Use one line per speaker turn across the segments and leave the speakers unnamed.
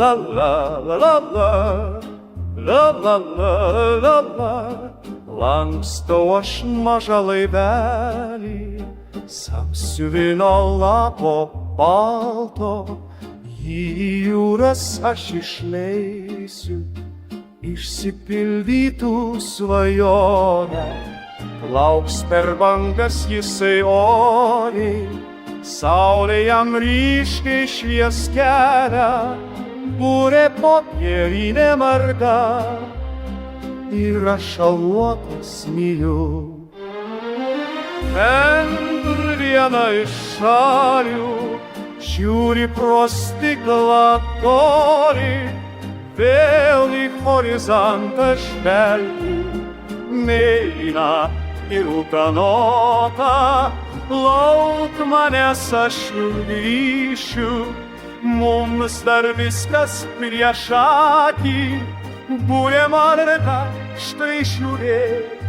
la la la la la, la la la la la. Lankstau aš mažą laivelį, sapsiuvino lapo balto, į jūras aš išleisiu, išsipildytų svajonę. Plauks per bangas jisai oriai, saulė jam ryškiai švies kelią, būrė popierinė marga ir aš šalvotas myliu. Per vieną iš šalių žiūri pro stiklą toli, vėl į horizontą žvelgi, mėlyna ir ūkanota. Lauk manęs aš grįšiu, mums dar viskas prieš akį. Būrė marga, štai žiūrėk,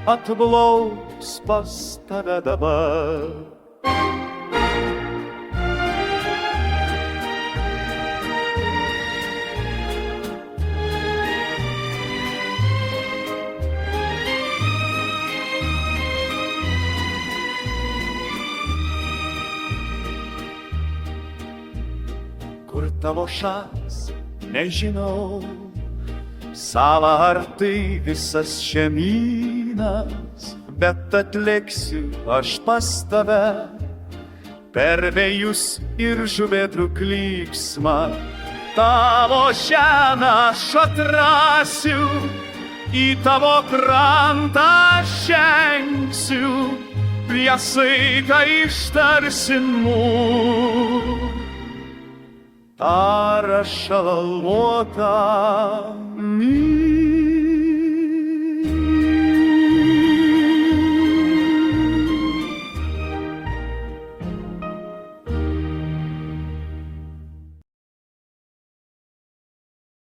atplauks pas tave dabar. Kur tavo šalis, nežinau, sala ar tai visas žemynas, bet atlėksiu aš pas tave, per vėjus ir žuvėdrų klyksmą. Tavo žemę aš atrasiu, į tavo krantą žengsiu, priesaiką ištarsim mums. Ar aš šalmuota myliu.